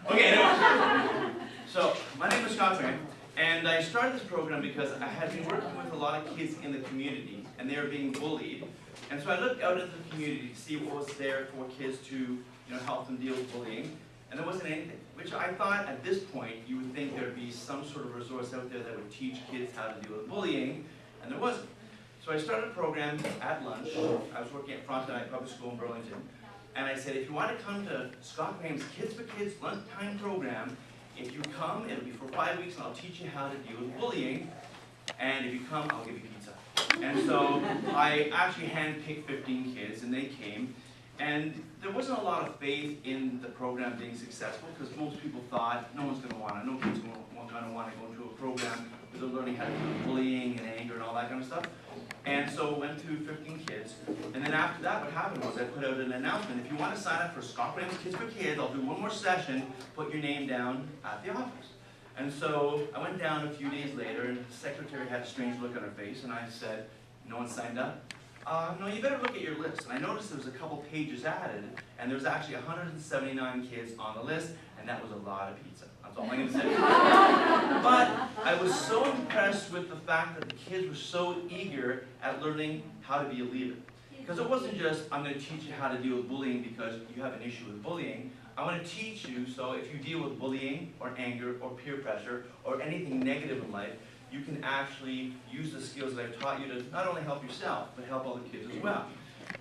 Okay, anyway. So, my name is Scott, and I started this program because I had been working with a lot of kids in the community, and they were being bullied. And so I looked out into the community to see what was there for kids to help them deal with bullying, and there wasn't anything. Which I thought at this point you would think there would be some sort of resource out there that would teach kids how to deal with bullying, and there wasn't. So I started a program at lunch. I was working at Frontenac Public School in Burlington, and I said, if you want to come to Scott Graham's Kids for Kids lunchtime program, if you come, it'll be for 5 weeks, and I'll teach you how to deal with bullying. And if you come, I'll give you pizza. And so I actually handpicked 15 kids, and they came. And there wasn't a lot of faith in the program being successful, because most people thought no one's going to want it. No kids are going to want to go into a program where they're learning how to deal with bullying and anger and all that kind of stuff. And so went to 15 kids. And then after that, what happened was I put out an announcement. If you want to sign up for Scott Graham's Kids for Kids, I'll do one more session, put your name down at the office. And so I went down a few days later, and the secretary had a strange look on her face, and I said, no one signed up? No, you better look at your list. And I noticed there was a couple pages added, and there was actually 179 kids on the list, and that was a lot of pizza. That's all I'm going to say. But I was so impressed with the fact that the kids were so eager at learning how to be a leader. Because it wasn't just, I'm going to teach you how to deal with bullying because you have an issue with bullying. I want to teach you so if you deal with bullying or anger or peer pressure or anything negative in life, you can actually use the skills that I've taught you to not only help yourself, but help other kids as well.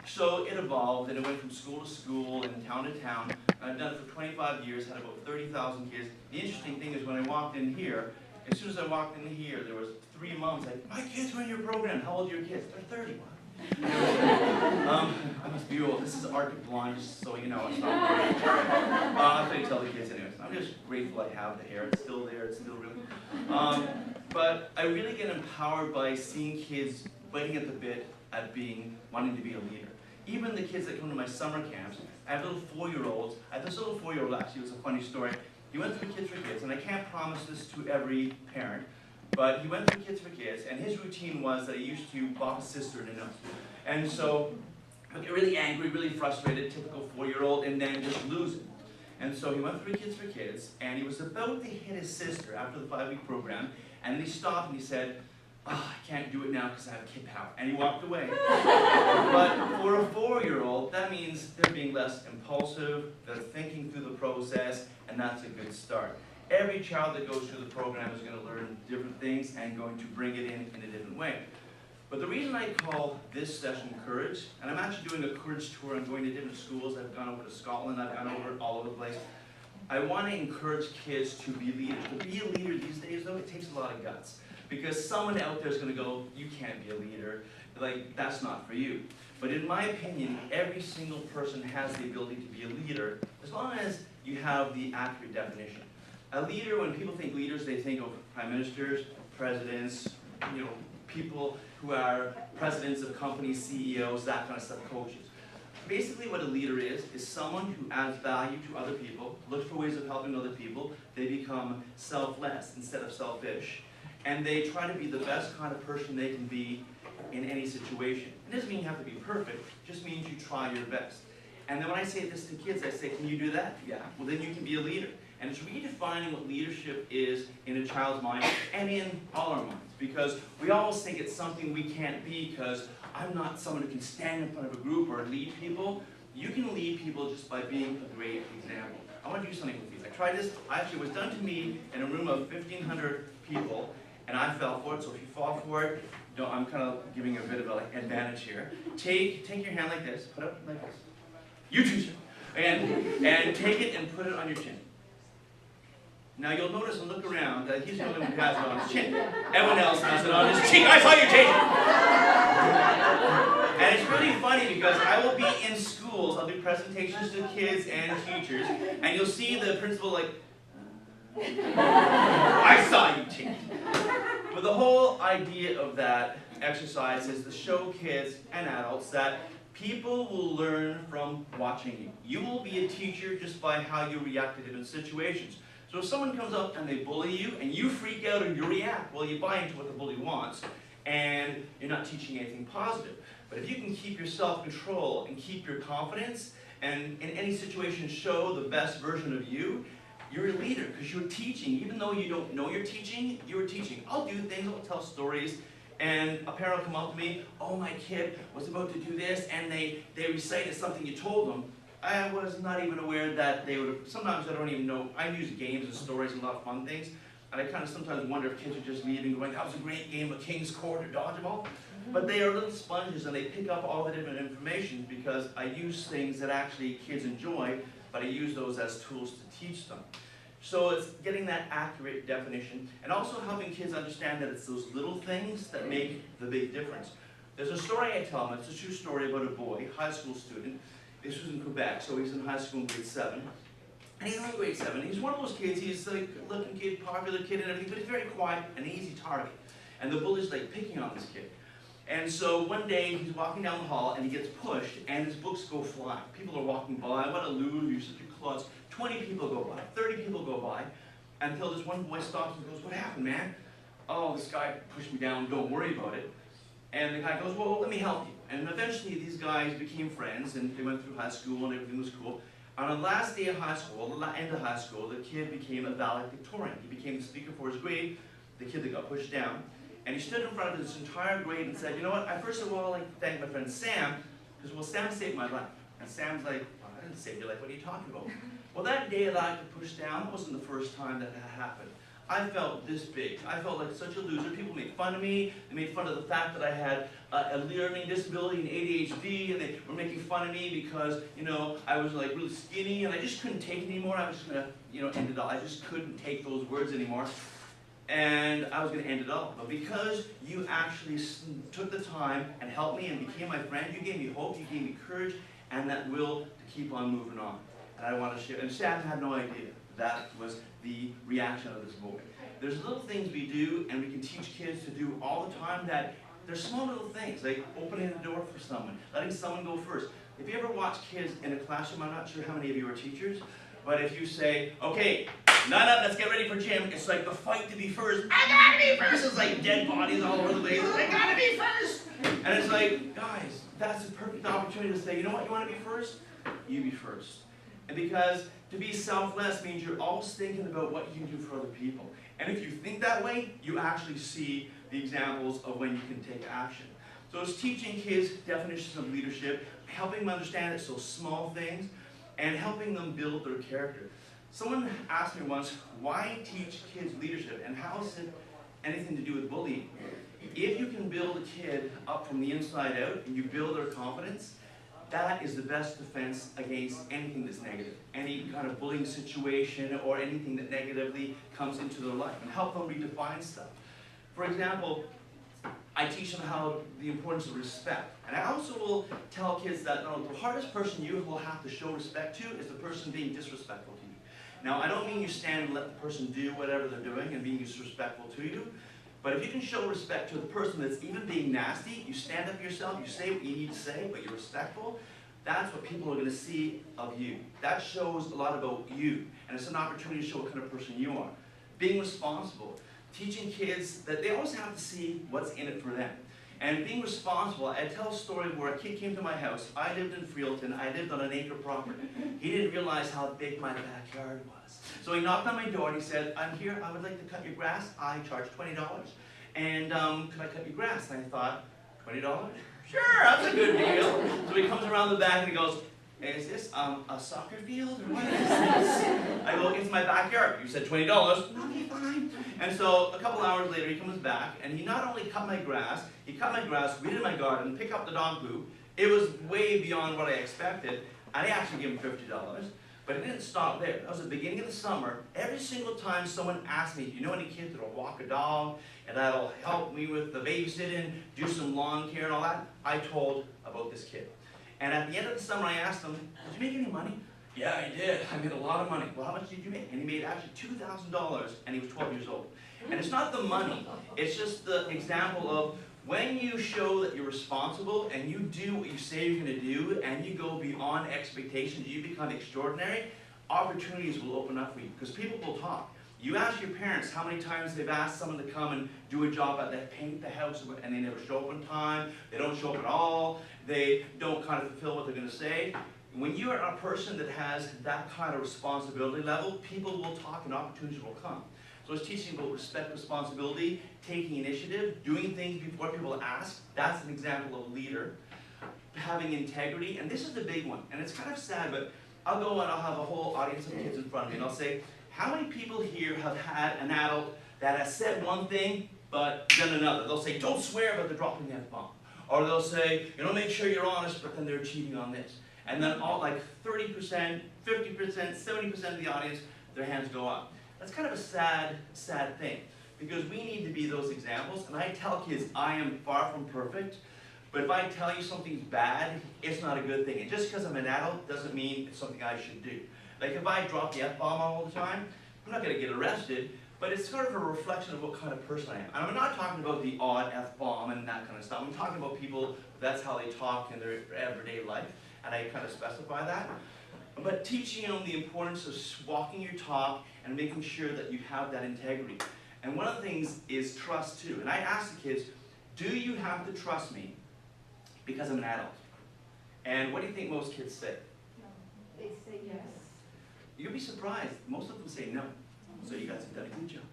So it evolved, and it went from school to school and town to town. I've done it for 25 years, had about 30,000 kids. The interesting thing is when I walked in here, as soon as I walked in here, there was 3 moms like, my kids were in your program. How old are your kids? They're 30. I must be old. This is Arctic Blonde, just so you know. It's not really that's what I tell the kids anyways. I'm just grateful I have the hair. It's still there. It's still real. But I really get empowered by seeing kids biting at the bit at wanting to be a leader. Even the kids that come to my summer camps, I have little 4-year-olds. I have this little 4-year-old, actually, it was a funny story. He went through Kids for Kids, and I can't promise this to every parent, but he went through Kids for Kids, and his routine was that he used to bop his sister in the nose. And so, he'd get really angry, really frustrated, typical 4-year-old, and then just lose it. And so he went through Kids for Kids, and he was about to hit his sister after the 5-week program, and then he stopped and he said, I can't do it now because I have kid power. And he walked away. But for a 4-year-old, that means they're being less impulsive, they're thinking through the process, and that's a good start. Every child that goes through the program is going to learn different things and going to bring it in a different way. But the reason I call this session Courage, and I'm actually doing a Courage tour, I'm going to different schools, I've gone over to Scotland, I've gone over all over the place. I want to encourage kids to be leaders. To be a leader these days, though, it takes a lot of guts. Because someone out there is going to go, you can't be a leader, like, that's not for you. But in my opinion, every single person has the ability to be a leader, as long as you have the accurate definition. A leader, when people think leaders, they think of prime ministers, presidents, people who are presidents of companies, CEOs, that kind of stuff, coaches. Basically what a leader is someone who adds value to other people, looks for ways of helping other people, they become selfless instead of selfish, and they try to be the best kind of person they can be in any situation. It doesn't mean you have to be perfect, it just means you try your best. And then when I say this to kids, I say, can you do that? Yeah. Well, then you can be a leader. And it's redefining what leadership is in a child's mind and in all our minds. Because we always think it's something we can't be because I'm not someone who can stand in front of a group or lead people. You can lead people just by being a great example. I want to do something with you. I tried this. Actually, it was done to me in a room of 1,500 people, and I fell for it. So if you fall for it, I'm kind of giving you a bit of an advantage here. Take your hand like this. Put it like this. You too, sir. And take it and put it on your chin. Now you'll notice and look around that he's the only one who has it on his chin. Everyone else has it on his cheek. I saw you take it. And it's really funny because I will be in schools, I'll do presentations to kids and teachers, and you'll see the principal like, I saw you take it. But the whole idea of that exercise is to show kids and adults that people will learn from watching you. You will be a teacher just by how you react to different situations. So if someone comes up and they bully you, and you freak out and you react, well, you buy into what the bully wants, and you're not teaching anything positive. But if you can keep your self-control and keep your confidence, and in any situation show the best version of you, you're a leader because you're teaching. Even though you don't know you're teaching, I'll do things, I'll tell stories, and a parent will come up to me, oh, my kid was about to do this, and they recited something you told them. I was not even aware that they would have, sometimes I don't even know, I use games and stories and a lot of fun things, and I kind of sometimes wonder if kids are just leaving going, that was a great game of King's Court or Dodgeball. But they are little sponges and they pick up all the different information because I use things that actually kids enjoy, but I use those as tools to teach them. So it's getting that accurate definition and also helping kids understand that it's those little things that make the big difference. There's a story I tell them, it's a true story about a boy, high school student. This was in Quebec, so he's in high school in grade 7. And he's in grade 7. He's one of those kids, he's like a good-looking kid, popular kid and everything, but he's very quiet, an easy target. And the bully's like picking on this kid. And so one day he's walking down the hall and he gets pushed and his books go flying. People are walking by, what a loser, you're such a klutz. 20 people go by, 30 people go by, until this one boy stops and goes, what happened, man? Oh, this guy pushed me down, don't worry about it. And the guy goes, well, let me help you. And eventually these guys became friends and they went through high school and everything was cool. On the last day of high school, the end of high school, the kid became a valedictorian. He became the speaker for his grade, the kid that got pushed down. And he stood in front of his entire grade and said, you know what, I first of all like to thank my friend Sam, because well, Sam saved my life. And Sam's like, well, I didn't save your life, what are you talking about? Well, that day that I got pushed down, that wasn't the first time that happened. I felt this big. I felt like such a loser. People made fun of me. They made fun of the fact that I had a learning disability and ADHD, and they were making fun of me because, you know, I was like really skinny, and I just couldn't take it anymore. I was just gonna, you know, end it all. I just couldn't take those words anymore. And I was going to end it all. But because you actually took the time and helped me and became my friend, you gave me hope, you gave me courage, and that will to keep on moving on. And I want to share. And Sam had no idea that was the reaction of this boy. There's little things we do, and we can teach kids to do all the time that they're small little things, like opening the door for someone, letting someone go first. If you ever watch kids in a classroom, I'm not sure how many of you are teachers, but if you say, okay, none up, let's get ready for gym. It's like the fight to be first. I gotta be first. It's like dead bodies all over the place. I gotta be first. And it's like, guys, that's a perfect opportunity to say, you know what, you want to be first? You be first. And because to be selfless means you're always thinking about what you can do for other people. And if you think that way, you actually see the examples of when you can take action. So it's teaching kids definitions of leadership, helping them understand it's those small things, and helping them build their character. Someone asked me once, why teach kids leadership and how is it anything to do with bullying? If you can build a kid up from the inside out and you build their confidence, that is the best defense against anything that's negative. Any kind of bullying situation or anything that negatively comes into their life, and help them redefine stuff. For example, I teach them how the importance of respect. And I also will tell kids that the hardest person you will have to show respect to is the person being disrespectful to you. Now, I don't mean you stand and let the person do whatever they're doing and being disrespectful to you, but if you can show respect to the person that's even being nasty, you stand up for yourself, you say what you need to say, but you're respectful, that's what people are going to see of you. That shows a lot about you, and it's an opportunity to show what kind of person you are. Being responsible. Teaching kids that they always have to see what's in it for them. And being responsible, I tell a story where a kid came to my house. I lived in Halton. I lived on an acre property. He didn't realize how big my backyard was. So he knocked on my door and he said, I'm here, I would like to cut your grass. I charge $20. And could I cut your grass? And I thought, $20? Sure, that's a good deal. So he comes around the back and he goes, is this a soccer field or what is this? I go, it's my backyard. You said $20. Okay, fine. And so a couple hours later he comes back and he not only cut my grass, weeded my garden, picked up the dog poo. It was way beyond what I expected. And I actually gave him $50. But it didn't stop there. That was the beginning of the summer. Every single time someone asked me, do you know any kids that'll walk a dog and that'll help me with the babysitting, do some lawn care and all that, I told about this kid. And at the end of the summer, I asked him, did you make any money? Yeah, I did. I made a lot of money. Well, how much did you make? And he made actually $2,000, and he was 12 years old. And it's not the money. It's just the example of when you show that you're responsible and you do what you say you're going to do and you go beyond expectations, you become extraordinary, opportunities will open up for you because people will talk. You ask your parents how many times they've asked someone to come and do a job at that, paint the house, and they never show up on time, they don't show up at all, they don't kind of fulfill what they're going to say. When you are a person that has that kind of responsibility level, people will talk and opportunities will come. So it's teaching about respect, responsibility, taking initiative, doing things before people ask. That's an example of a leader. Having integrity, and this is the big one, and it's kind of sad, but I'll go and I'll have a whole audience of kids in front of me, and I'll say, how many people here have had an adult that has said one thing, but done another? They'll say, don't swear, but they're dropping the F-bomb. Or they'll say, make sure you're honest, but then they're cheating on this. And then all like 30%, 50%, 70% of the audience, their hands go up. That's kind of a sad, sad thing, because we need to be those examples, and I tell kids, I am far from perfect, but if I tell you something's bad, it's not a good thing. And just because I'm an adult doesn't mean it's something I should do. Like if I drop the F-bomb all the time, I'm not going to get arrested, but it's sort of a reflection of what kind of person I am. And I'm not talking about the odd F-bomb and that kind of stuff. I'm talking about people, that's how they talk in their everyday life, and I kind of specify that. But teaching them the importance of walking your talk and making sure that you have that integrity. And one of the things is trust too. And I ask the kids, do you have to trust me because I'm an adult? And what do you think most kids say? No. They say yes. You'll be surprised. Most of them say no. So you guys have done a good job.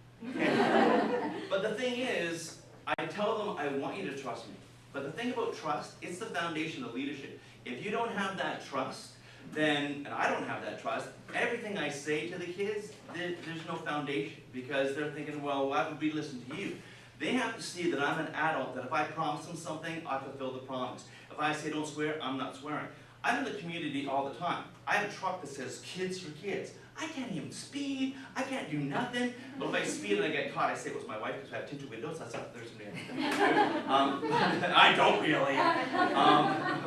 But the thing is, I tell them I want you to trust me. But the thing about trust, it's the foundation of leadership. If you don't have that trust, then, and I don't have that trust, everything I say to the kids, there's no foundation. Because they're thinking, well, why would we listen to you? They have to see that I'm an adult, that if I promise them something, I fulfill the promise. If I say don't swear, I'm not swearing. I'm in the community all the time. I have a truck that says kids for kids. I can't even speed, I can't do nothing. But if I speed and I get caught, I say it was my wife because I have tinted windows. That's not there's somebody. I don't really.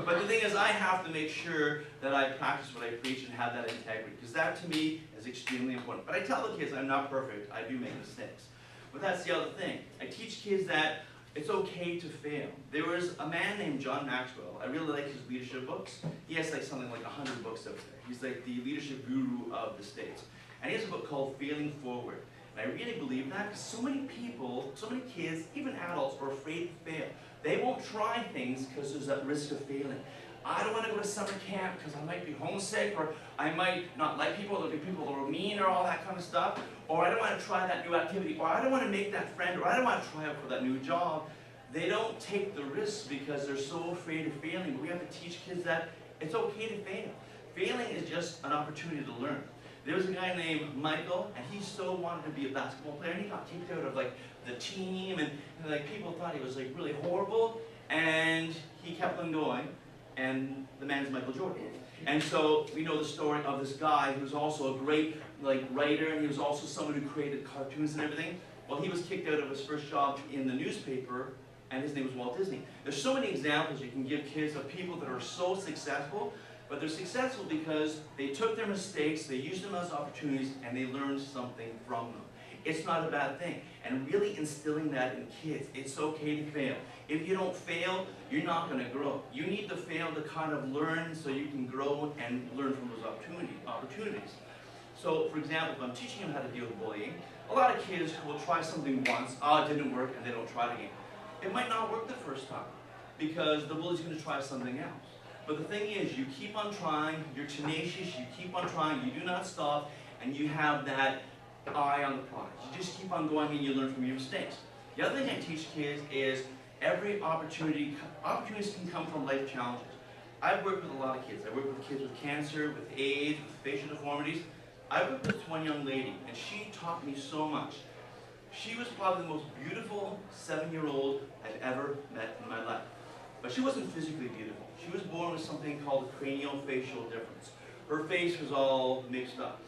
But the thing is, I have to make sure that I practice what I preach and have that integrity, because that to me is extremely important. But I tell the kids I'm not perfect. I do make mistakes. But that's the other thing. I teach kids that it's okay to fail. There was a man named John Maxwell. I really like his leadership books. He has like something like 100 books out there. He's like the leadership guru of the States. And he has a book called Failing Forward. And I really believe that because so many people, so many kids, even adults, are afraid to fail. They won't try things because there's that risk of failing. I don't want to go to summer camp because I might be homesick, or I might not like people, there'll be people that are mean, or all that kind of stuff. Or I don't want to try that new activity, or I don't want to make that friend, or I don't want to try out for that new job. They don't take the risks because they're so afraid of failing. But we have to teach kids that it's okay to fail. Failing is just an opportunity to learn. There was a guy named Michael, and he so wanted to be a basketball player, and he got kicked out of like the team, and like people thought he was like really horrible, and he kept on going, and the man's Michael Jordan. And so we know the story of this guy who was also a great like writer, and he was also someone who created cartoons and everything. Well, he was kicked out of his first job in the newspaper, and his name was Walt Disney. There's so many examples you can give kids of people that are so successful, but they're successful because they took their mistakes, they used them as opportunities, and they learned something from them. It's not a bad thing. And really instilling that in kids, it's okay to fail. If you don't fail, you're not going to grow. You need to fail to kind of learn so you can grow and learn from those opportunities. So, for example, if I'm teaching them how to deal with bullying, a lot of kids will try something once, it didn't work, and they don't try it again. It might not work the first time because the bully's going to try something else. But the thing is, you keep on trying, you're tenacious, you keep on trying, you do not stop, and you have that eye on the prize. You just keep on going and you learn from your mistakes. The other thing I teach kids is every opportunities can come from life challenges. I've worked with a lot of kids. I work with kids with cancer, with AIDS, with facial deformities. I worked with one young lady, and she taught me so much. She was probably the most beautiful 7-year-old I've ever met in my life. But she wasn't physically beautiful. She was born with something called a craniofacial difference. Her face was all mixed up.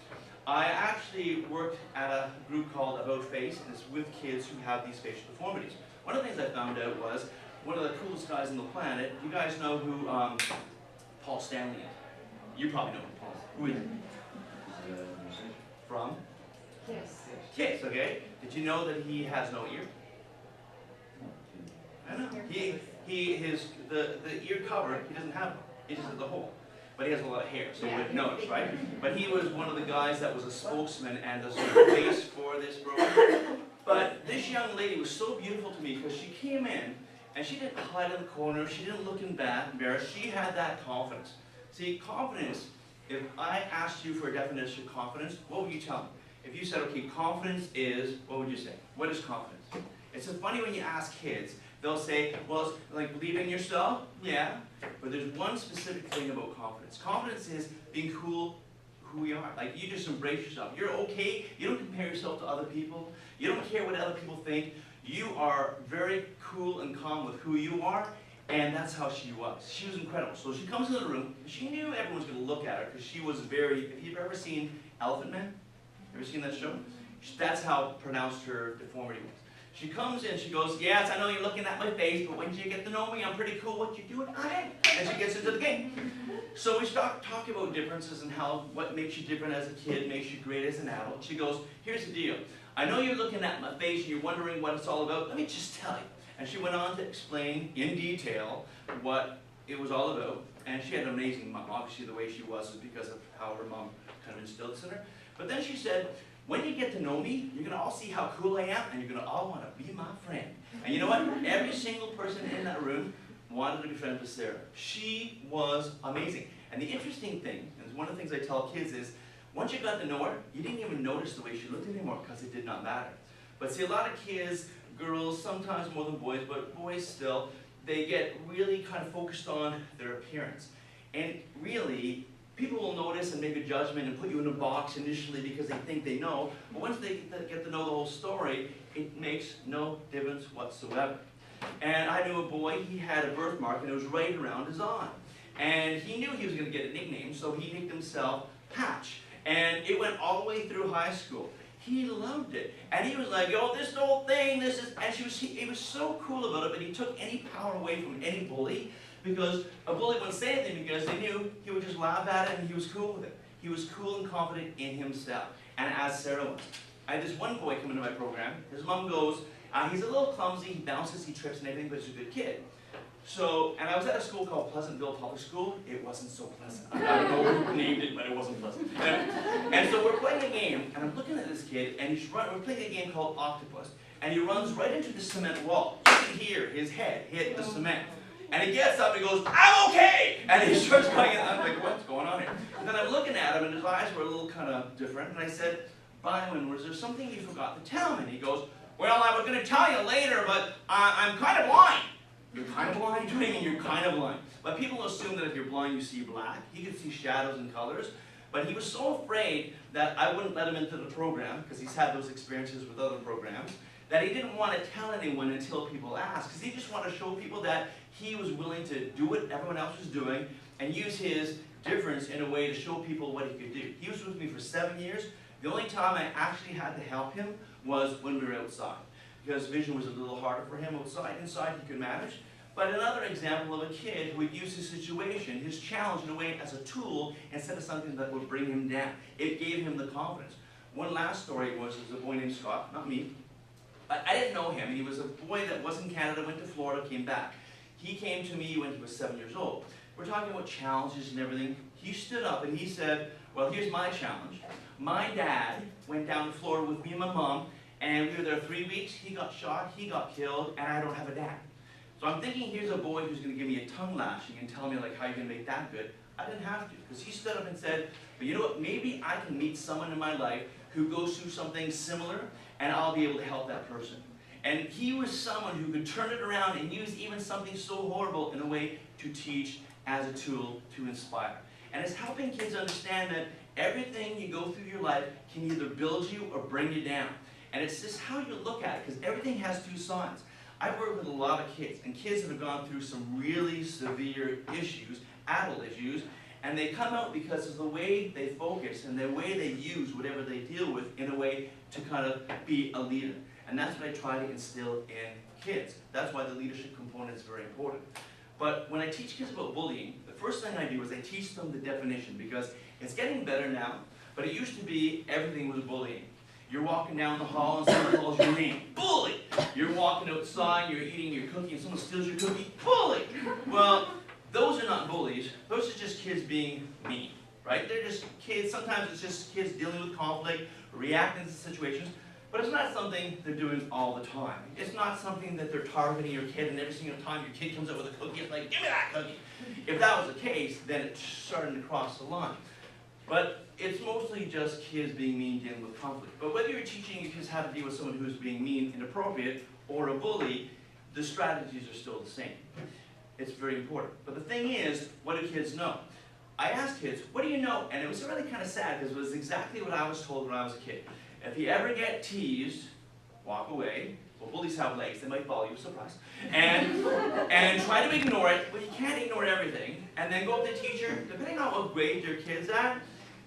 I actually worked at a group called About Face, and it's with kids who have these facial deformities. One of the things I found out was, one of the coolest guys on the planet, you guys know who Paul Stanley is? You probably know who Paul is. Who is it? From? Yes. Kiss, okay? Did you know that he has no ear? I know. The ear cover, he doesn't have one. He just has the hole. But he has a lot of hair, so you wouldn't notice, right? But he was one of the guys that was a spokesman and the sort of face for this program. But this young lady was so beautiful to me because she came in and she didn't hide in the corner, she didn't look embarrassed, she had that confidence. See, confidence, if I asked you for a definition of confidence, what would you tell me? If you said, okay, confidence is, what would you say? What is confidence? It's so funny when you ask kids, they'll say, well, it's like believing in yourself, yeah, but there's one specific thing about confidence. Confidence is being cool who you are. Like, you just embrace yourself. You're okay. You don't compare yourself to other people. You don't care what other people think. You are very cool and calm with who you are, and that's how she was. She was incredible. So she comes into the room, and she knew everyone was going to look at her, because she was very, if you've ever seen Elephant Man, ever seen that show? That's how pronounced her deformity was. She comes in, she goes, yes, I know you're looking at my face, but when you get to know me, I'm pretty cool. What you doing? And she gets into the game. So we start talking about differences and how what makes you different as a kid makes you great as an adult. She goes, here's the deal. I know you're looking at my face and you're wondering what it's all about. Let me just tell you. And she went on to explain in detail what it was all about. And she had an amazing mom. Obviously, the way she was because of how her mom kind of instilled this in her. But then she said, when you get to know me, you're going to all see how cool I am, and you're going to all want to be my friend. And you know what? Every single person in that room wanted to be friends with Sarah. She was amazing. And the interesting thing, and one of the things I tell kids is, once you got to know her, you didn't even notice the way she looked anymore because it did not matter. But see, a lot of kids, girls, sometimes more than boys, but boys still, they get really kind of focused on their appearance. And really, people will notice and make a judgment and put you in a box initially because they think they know. But once they get to know the whole story, it makes no difference whatsoever. And I knew a boy, he had a birthmark and it was right around his eye. And he knew he was going to get a nickname, so he nicknamed himself Patch. And it went all the way through high school. He loved it. And he was like, yo, this whole thing, this is, and he was so cool about it, but he took any power away from any bully, because a bully wouldn't say anything because they knew he would just laugh at it and he was cool with it. He was cool and confident in himself. And as Sarah was. I had this one boy come into my program. His mom goes, he's a little clumsy, he bounces, he trips and everything, but he's a good kid. So, and I was at a school called Pleasantville Public School. It wasn't so pleasant. I don't know who named it, but it wasn't pleasant. And so we're playing a game, and I'm looking at this kid, and we're playing a game called Octopus. And he runs right into the cement wall. You can hear his head hit the cement. And he gets up and he goes, I'm okay! And he starts crying, and I'm like, what's going on here? And then I'm looking at him, and his eyes were a little kind of different. And I said, Byron, was there something you forgot to tell me? And he goes, well, I was going to tell you later, but I'm kind of blind. You're kind of blind? What do you mean you're kind of blind? But people assume that if you're blind, you see black. He could see shadows and colors. But he was so afraid that I wouldn't let him into the program, because he's had those experiences with other programs, that he didn't want to tell anyone until people asked, because he just wanted to show people that he was willing to do what everyone else was doing and use his difference in a way to show people what he could do. He was with me for 7 years. The only time I actually had to help him was when we were outside, because vision was a little harder for him outside. Inside he could manage. But another example of a kid who would use his situation, his challenge in a way as a tool instead of something that would bring him down. It gave him the confidence. One last story was a boy named Scott, not me. I didn't know him. He was a boy that was in Canada, went to Florida, came back. He came to me when he was 7 years old. We're talking about challenges and everything. He stood up and he said, well, here's my challenge. My dad went down to Florida with me and my mom, and we were there 3 weeks. He got shot, he got killed, and I don't have a dad. So I'm thinking, here's a boy who's going to give me a tongue lashing and tell me like how you're going to make that good. I didn't have to, because he stood up and said, but you know what, maybe I can meet someone in my life who goes through something similar, and I'll be able to help that person. And he was someone who could turn it around and use even something so horrible in a way to teach as a tool to inspire. And it's helping kids understand that everything you go through your life can either build you or bring you down. And it's just how you look at it, because everything has two sides. I've worked with a lot of kids, and kids that have gone through some really severe issues, adult issues, and they come out because of the way they focus and the way they use whatever they deal with in a way to kind of be a leader. And that's what I try to instill in kids. That's why the leadership component is very important. But when I teach kids about bullying, the first thing I do is I teach them the definition, because it's getting better now, but it used to be everything was bullying. You're walking down the hall and someone calls your name, bully! You're walking outside, you're eating your cookie and someone steals your cookie, bully! Well, those are not bullies, those are just kids being mean, right? They're just kids, sometimes it's just kids dealing with conflict, reacting to situations. But it's not something they're doing all the time. It's not something that they're targeting your kid, and every single time your kid comes up with a cookie, it's like, give me that cookie. If that was the case, then it's starting to cross the line. But it's mostly just kids being mean, dealing with conflict. But whether you're teaching your kids how to deal with someone who's being mean, inappropriate, or a bully, the strategies are still the same. It's very important. But the thing is, what do kids know? I asked kids, what do you know? And it was really kind of sad, because it was exactly what I was told when I was a kid. If you ever get teased, walk away. Well, bullies have legs, they might follow you, surprise. And try to ignore it, but you can't ignore everything. And then go up to the teacher, depending on what grade your kid's at,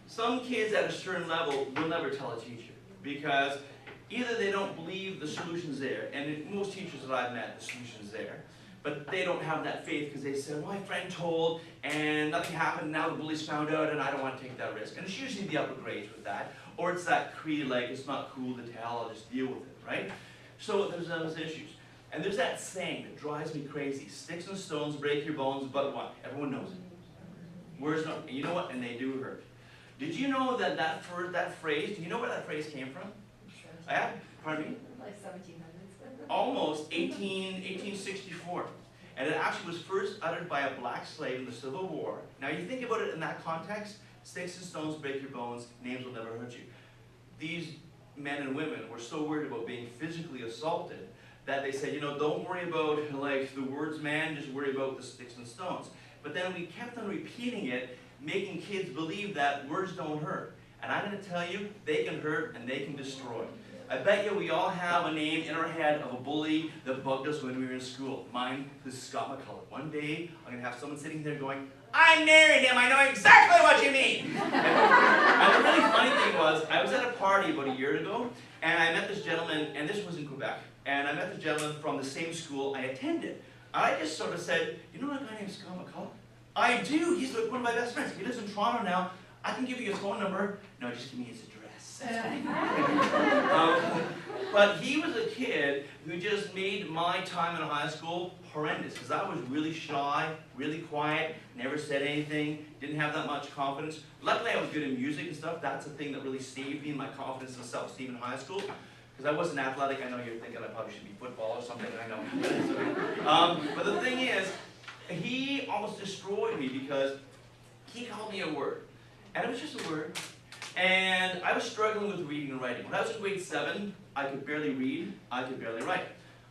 some kids at a certain level will never tell a teacher. Because either they don't believe the solution's there, and most teachers that I've met, the solution's there, but they don't have that faith because they say, well, my friend told, and nothing happened, now the bullies found out, and I don't want to take that risk. And it's usually the upper grades with that. Or it's that creed, like, it's not cool to tell, I'll just deal with it, right? So there's those issues. And there's that saying that drives me crazy. Sticks and stones break your bones, but what? Everyone knows it. Words not, and you know what? And they do hurt. Did you know that that phrase, do you know where that phrase came from? Pardon me? Like 1700s. Almost 1864. And it actually was first uttered by a black slave in the Civil War. Now you think about it in that context, sticks and stones break your bones, names will never hurt you. These men and women were so worried about being physically assaulted that they said, you know, don't worry about like the words, man, just worry about the sticks and stones. But then we kept on repeating it, making kids believe that words don't hurt. And I'm going to tell you, they can hurt and they can destroy. I bet you we all have a name in our head of a bully that bugged us when we were in school. Mine is Scott McCullough. One day, I'm going to have someone sitting there going, I married him, I know exactly what you mean. And the really funny thing was, I was at a party about a year ago, and I met this gentleman, and this was in Quebec, and I met this gentleman from the same school I attended. And I just sort of said, you know that guy named Scott McCullough? I do, he's like one of my best friends. He lives in Toronto now. I can give you his phone number. No, just give me his address. But he was a kid who just made my time in high school horrendous, because I was really shy, really quiet, never said anything, didn't have that much confidence. Luckily I was good in music and stuff. That's the thing that really saved me in my confidence and self-esteem in high school. Because I wasn't athletic. I know you're thinking I probably should be football or something, I know. But the thing is, he almost destroyed me because he called me a word. And it was just a word. And I was struggling with reading and writing. When I was in grade 7, I could barely read, I could barely write.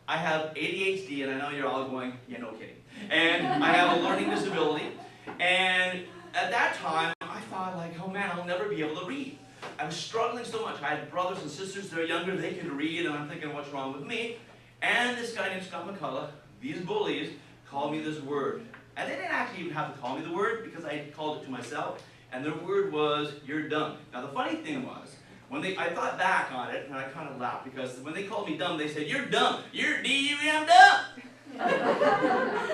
I have ADHD, and I know you're all going, yeah, no kidding. And I have a learning disability. And at that time, I thought, like, oh man, I'll never be able to read. I was struggling so much. I had brothers and sisters, they're younger, they could read, and I'm thinking, what's wrong with me? And this guy named Scott McCullough, these bullies, called me this word. And they didn't actually even have to call me the word, because I called it to myself. And their word was, you're dumb. Now the funny thing was, when I thought back on it, and I kind of laughed, because when they called me dumb, they said, you're dumb. You're D-U-M dumb.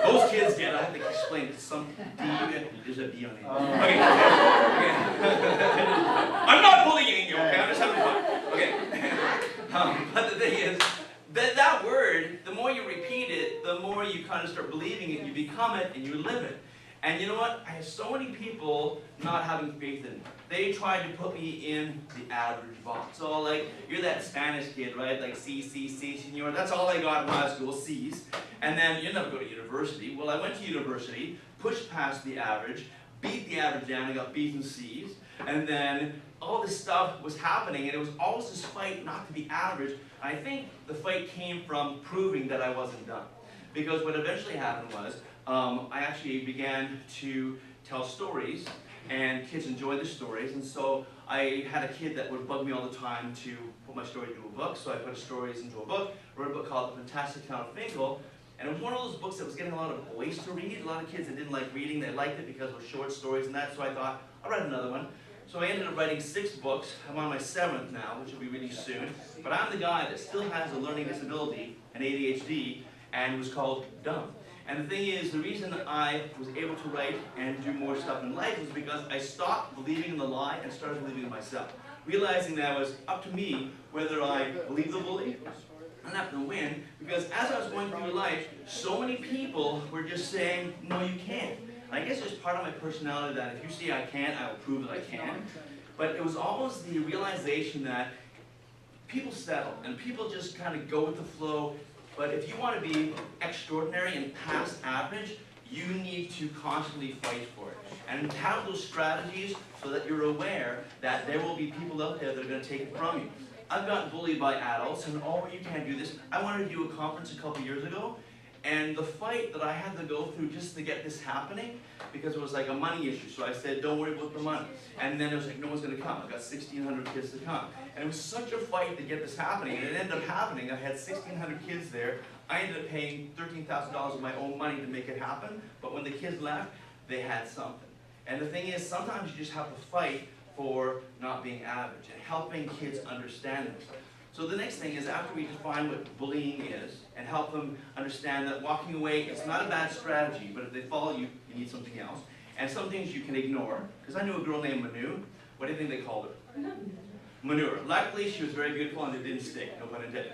Those kids get it. I have to explain it. Some D-U-M, there's a D on it. Okay. I'm not bullying you, okay? I'm just having fun. Okay. But the thing is, that word, the more you repeat it, the more you kind of start believing it, you become it, and you live it. And you know what? I have so many people not having faith in me. They tried to put me in the average box. So like, you're that Spanish kid, right? Like C, senor. That's all I got in high school, C's. And then you never go to university. Well, I went to university, pushed past the average, beat the average down, I got B's and C's. And then all this stuff was happening, and it was always this fight not to be average. And I think the fight came from proving that I wasn't done. Because what eventually happened was, I actually began to tell stories, and kids enjoyed the stories, and so I had a kid that would bug me all the time to put my story into a book, so I put stories into a book, wrote a book called The Fantastic Town of Finkel, and it was one of those books that was getting a lot of boys to read. A lot of kids that didn't like reading, they liked it because it was short stories and that, so I thought, I'll write another one. So I ended up writing 6 books. I'm on my 7th now, which will be really soon, but I'm the guy that still has a learning disability, an ADHD, and it was called Dumb. And the thing is, the reason I was able to write and do more stuff in life was because I stopped believing in the lie and started believing in myself. Realizing that it was up to me whether I believe the bully and not to win, because as I was going through life, so many people were just saying, no, you can't. And I guess it's part of my personality that if you say I can't, I will prove that I can. But it was almost the realization that people settle, and people just kind of go with the flow. But if you want to be extraordinary and past average, you need to constantly fight for it. And have those strategies so that you're aware that there will be people out there that are going to take it from you. I've gotten bullied by adults, and oh, you can't do this. I wanted to do a conference a couple years ago, and the fight that I had to go through just to get this happening, because it was like a money issue. So I said, don't worry about the money. And then it was like, no one's going to come. I've got 1,600 kids to come. And it was such a fight to get this happening, and it ended up happening. I had 1,600 kids there. I ended up paying $13,000 of my own money to make it happen, but when the kids left, they had something. And the thing is, sometimes you just have to fight for not being average and helping kids understand this. So the next thing is, after we define what bullying is and help them understand that walking away, it's not a bad strategy, but if they follow you, you need something else. And some things you can ignore. Because I knew a girl named Manu. What do you think they called her? Manure. Luckily, she was very beautiful and it didn't stick, no pun intended.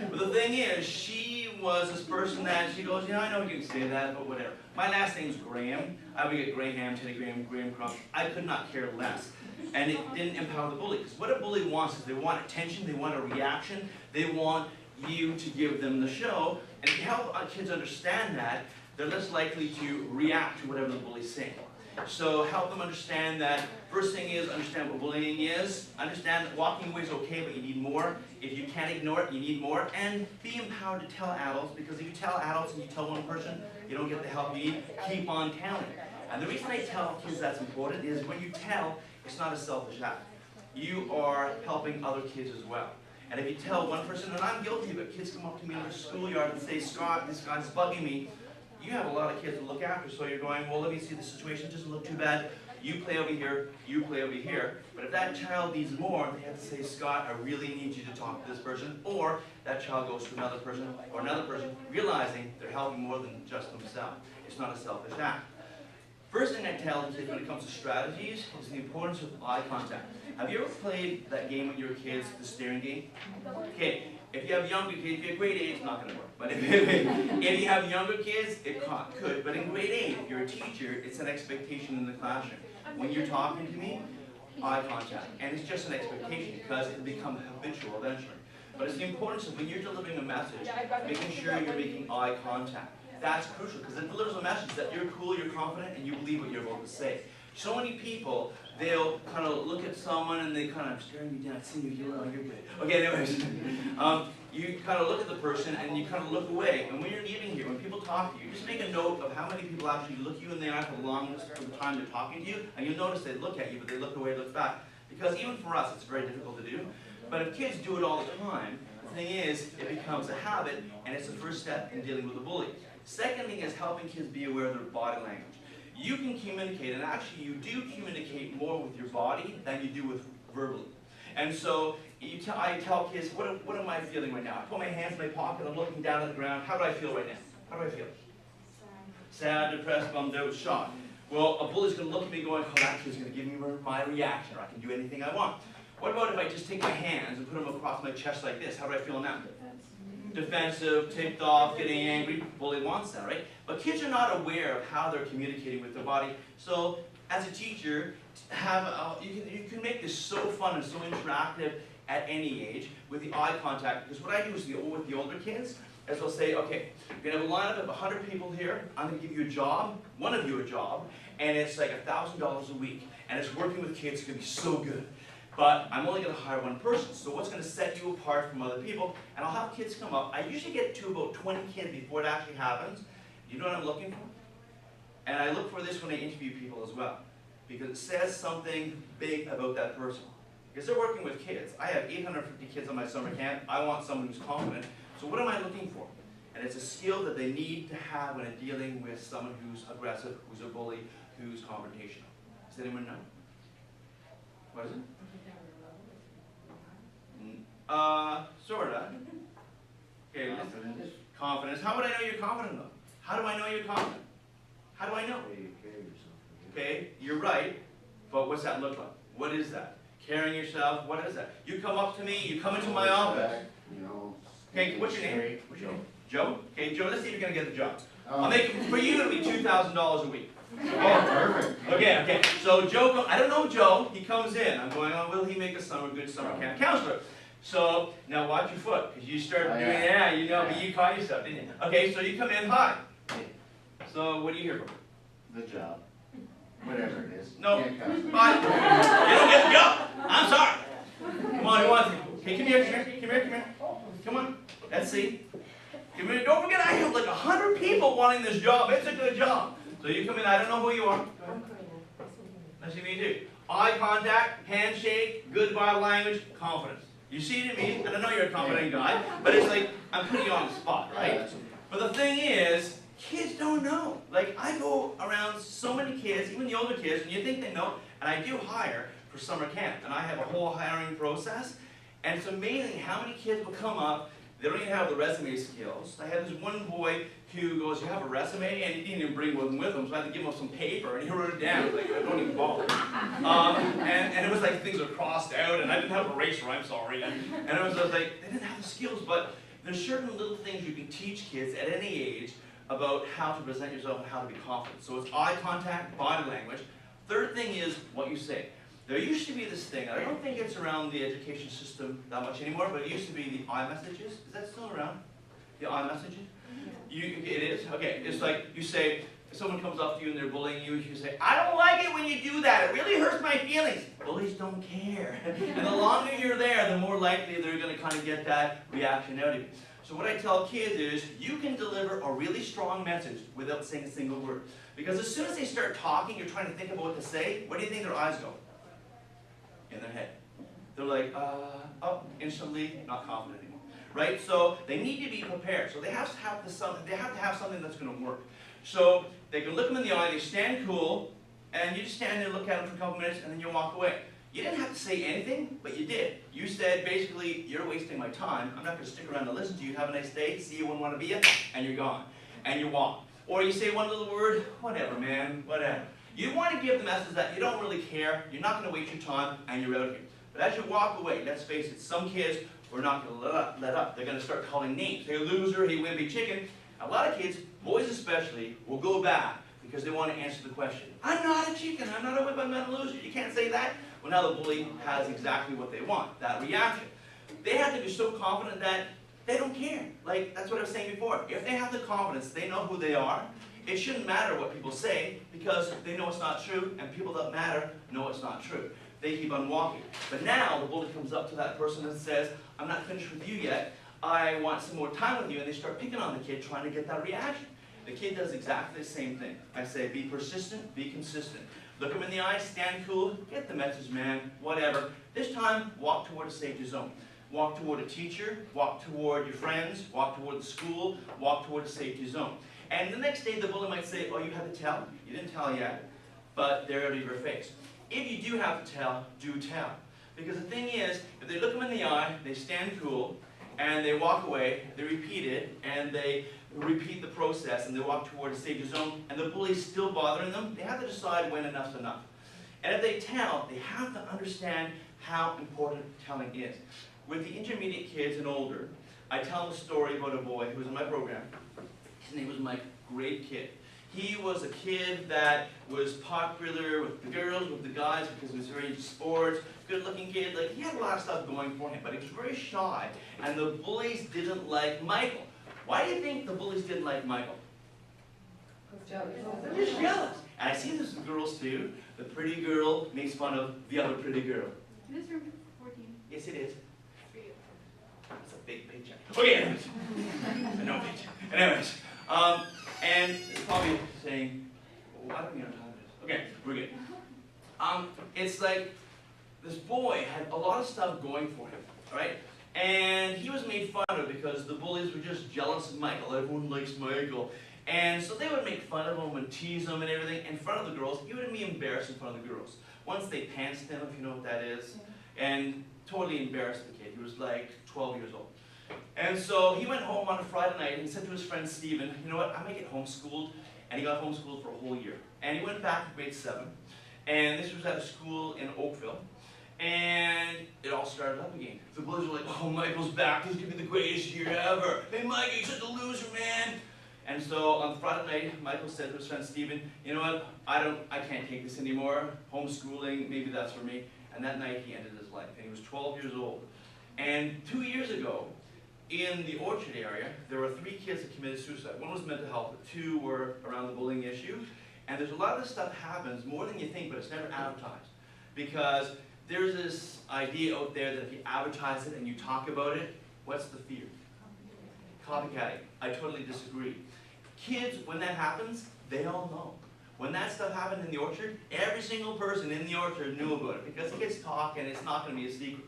But the thing is, she was this person that she goes, I know you can say that, but whatever. My last name's Graham. I would get Graham, Teddy Graham, Graham Crump. I could not care less. And it didn't empower the bully. Because what a bully wants is they want attention, they want a reaction, they want you to give them the show. And if you help kids understand that, they're less likely to react to whatever the bully's saying. So help them understand that, first thing is, understand what bullying is, understand that walking away is okay, but you need more. If you can't ignore it, you need more, and be empowered to tell adults, because if you tell adults and you tell one person, you don't get the help you need, keep on telling. And the reason I tell kids that's important is when you tell, it's not a selfish act. You are helping other kids as well. And if you tell one person, and I'm guilty of it, kids come up to me in the schoolyard and say, Scott, this guy's bugging me. You have a lot of kids to look after, so you're going, well, let me see, the situation doesn't look too bad. You play over here, you play over here. But if that child needs more, they have to say, Scott, I really need you to talk to this person. Or that child goes to another person, realizing they're helping more than just themselves. It's not a selfish act. First thing I tell kids when it comes to strategies is the importance of eye contact. Have you ever played that game with your kids, the staring game? Okay. If you have younger kids, if you have grade 8, it's not going to work. But if you have younger kids, it could. But in grade 8, if you're a teacher, it's an expectation in the classroom. When you're talking to me, eye contact. And it's just an expectation because it'll become habitual eventually. But it's the importance of when you're delivering a message, making sure you're making eye contact. That's crucial because it delivers a message that you're cool, you're confident, and you believe what you're about to say. So many people, they'll kind of look at someone and they kind of staring you down, see you, oh, you're good. Okay, anyways, you kind of look at the person and you kind of look away. And when you're leaving here, when people talk to you, just make a note of how many people actually look you in the eye for the longest of the time they're talking to you. And you'll notice they look at you, but they look away, look back. Because even for us, it's very difficult to do. But if kids do it all the time, the thing is, it becomes a habit, and it's the first step in dealing with a bully. Second thing is helping kids be aware of their body language. You can communicate, and actually you do communicate more with your body than you do with verbally. And so I tell kids, what am I feeling right now? I put my hands in my pocket, I'm looking down at the ground. How do I feel right now? How do I feel? Sad, depressed, bummed out, shocked. Well, a bully's going to look at me going, oh, that kid's going to give me my reaction, or I can do anything I want. What about if I just take my hands and put them across my chest like this? How do I feel now? Defensive, ticked off, getting angry. Bully wants that, right? But kids are not aware of how they're communicating with their body. So, as a teacher, you can make this so fun and so interactive at any age with the eye contact. Because what I do is with the older kids, is I'll say, okay, we're going to have a lineup of 100 people here. I'm going to give you a job, one of you a job, and it's like $1,000 a week. And it's working with kids. It's going to be so good. But I'm only going to hire one person, so what's going to set you apart from other people? And I'll have kids come up. I usually get to about 20 kids before it actually happens. You know what I'm looking for? And I look for this when I interview people as well, because it says something big about that person. Because they're working with kids. I have 850 kids on my summer camp. I want someone who's confident. So what am I looking for? And it's a skill that they need to have when dealing with someone who's aggressive, who's a bully, who's confrontational. Does anyone know? What is it? Sorta. Okay, listen. Confidence. How would I know you're confident though? How do I know you're confident? How do I know? Okay, you're right, but what's that look like? What is that? Carrying yourself, what is that? You come up to me, you come into my office. Okay, what's your name? What's your name? Joe? Okay, Joe, let's see if you're gonna get the job. I'll make it, for you it'll be $2,000 a week. Oh, perfect. Okay. So Joe, I don't know Joe, he comes in. I'm going, oh, will he make a good summer camp counselor? So now watch your foot, because you started doing that, you know, but you caught yourself, didn't you? Okay, so you come in hot. So what are you here for? The job. Whatever it is. No. Can't cuss. You don't get the job. I'm sorry. Come on, who wants it? Okay, come here. Come on. Let's see. Come here. Don't forget, I have like 100 people wanting this job. It's a good job. So you come in, I don't know who you are. Nice to meet you. Eye contact, handshake, good body language, confidence. You see it in me, and I know you're a confident guy, but it's like, I'm putting you on the spot, right? But the thing is, kids don't know. Like, I go around so many kids, even the older kids, and you think they know, and I do hire for summer camp, and I have a whole hiring process, and it's amazing how many kids will come up, they don't even have the resume skills. I had this one boy who goes, you have a resume? And he didn't even bring one with him, so I had to give him some paper, and he wrote it down. Like, I don't even bother. And it was like things were crossed out, and I didn't have a eraser, I'm sorry. And it was like, they didn't have the skills, but there's certain little things you can teach kids at any age about how to present yourself and how to be confident. So it's eye contact, body language. Third thing is what you say. There used to be this thing, I don't think it's around the education system that much anymore, but it used to be the iMessages. Is that still around? The iMessages? It is? Okay, it's like you say, if someone comes up to you and they're bullying you, you say, I don't like it when you do that. It really hurts my feelings. Bullies don't care. And the longer you're there, the more likely they're going to kind of get that reaction out of you. So what I tell kids is, you can deliver a really strong message without saying a single word. Because as soon as they start talking, you're trying to think of what to say, where do you think their eyes go? In their head. They're like, oh, instantly not confident anymore. Right? So they need to be prepared. So they have to have something that's going to work. So they can look them in the eye, they stand cool, and you just stand there and look at them for a couple minutes, and then you walk away. You didn't have to say anything, but you did. You said, basically, you're wasting my time. I'm not going to stick around to listen to you. Have a nice day. See you when I want to be you, and you're gone. And you walk. Or you say one little word, whatever, man, whatever. You want to give the message that you don't really care, you're not going to waste your time, and you're out of here. But as you walk away, let's face it, some kids are not going to let up. They're going to start calling names. Hey, loser, hey, wimpy chicken. A lot of kids, boys especially, will go back because they want to answer the question. I'm not a chicken, I'm not a whip, I'm not a loser. You can't say that. Well, now the bully has exactly what they want, that reaction. They have to be so confident that they don't care. Like, that's what I was saying before. If they have the confidence, they know who they are, it shouldn't matter what people say because they know it's not true, and people that matter know it's not true. They keep on walking. But now the bully comes up to that person and says, I'm not finished with you yet. I want some more time with you. And they start picking on the kid, trying to get that reaction. The kid does exactly the same thing. I say, be persistent, be consistent. Look him in the eye, stand cool, get the message, man, whatever. This time, walk toward a safety zone. Walk toward a teacher, walk toward your friends, walk toward the school, walk toward a safety zone. And the next day, the bully might say, oh, you had to tell? You didn't tell yet, but they're out of your face. If you do have to tell, do tell. Because the thing is, if they look them in the eye, they stand cool, and they walk away, they repeat it, and they repeat the process, and they walk toward a safety zone, and the bully's still bothering them, they have to decide when enough's enough. And if they tell, they have to understand how important telling is. With the intermediate kids and older, I tell a story about a boy who was in my program. His name was Mike, great kid. He was a kid that was popular with the girls, with the guys, because he was very into sports, good-looking kid. Like, he had a lot of stuff going for him, but he was very shy, and the bullies didn't like Michael. Why do you think the bullies didn't like Michael? They're just jealous. And I see this in girls too. The pretty girl makes fun of the other pretty girl. This room 14. Yes, it is. It's a big paycheck. Okay, anyways. No paycheck. Anyways. And it's probably saying, well, why don't we know how it is? Okay, we're good. It's like this boy had a lot of stuff going for him, right? And he was made fun of because the bullies were just jealous of Michael. Everyone likes Michael. And so they would make fun of him and tease him and everything in front of the girls. He would be embarrassed in front of the girls. Once they pantsed him, if you know what that is, and totally embarrassed the kid. He was like 12 years old. And so he went home on a Friday night and he said to his friend Stephen, you know what, I'm going to get homeschooled. And he got homeschooled for a whole year. And he went back to grade 7. And this was at a school in Oakville. And it all started up again. The bullies were like, oh, Michael's back. This is going to be the greatest year ever. Hey, Mike, you're such a loser, man. And so on Friday night, Michael said to his friend Stephen, you know what, I can't take this anymore. Homeschooling, maybe that's for me. And that night he ended his life. And he was 12 years old. And 2 years ago, in the Orchard area, there were 3 kids that committed suicide. One was mental health, but 2 were around the bullying issue. And there's a lot of this stuff happens more than you think, but it's never advertised. Because there's this idea out there that if you advertise it and you talk about it, what's the fear? Copycatting. I totally disagree. Kids, when that happens, they all know. When that stuff happened in the Orchard, every single person in the Orchard knew about it because kids talk and it's not going to be a secret.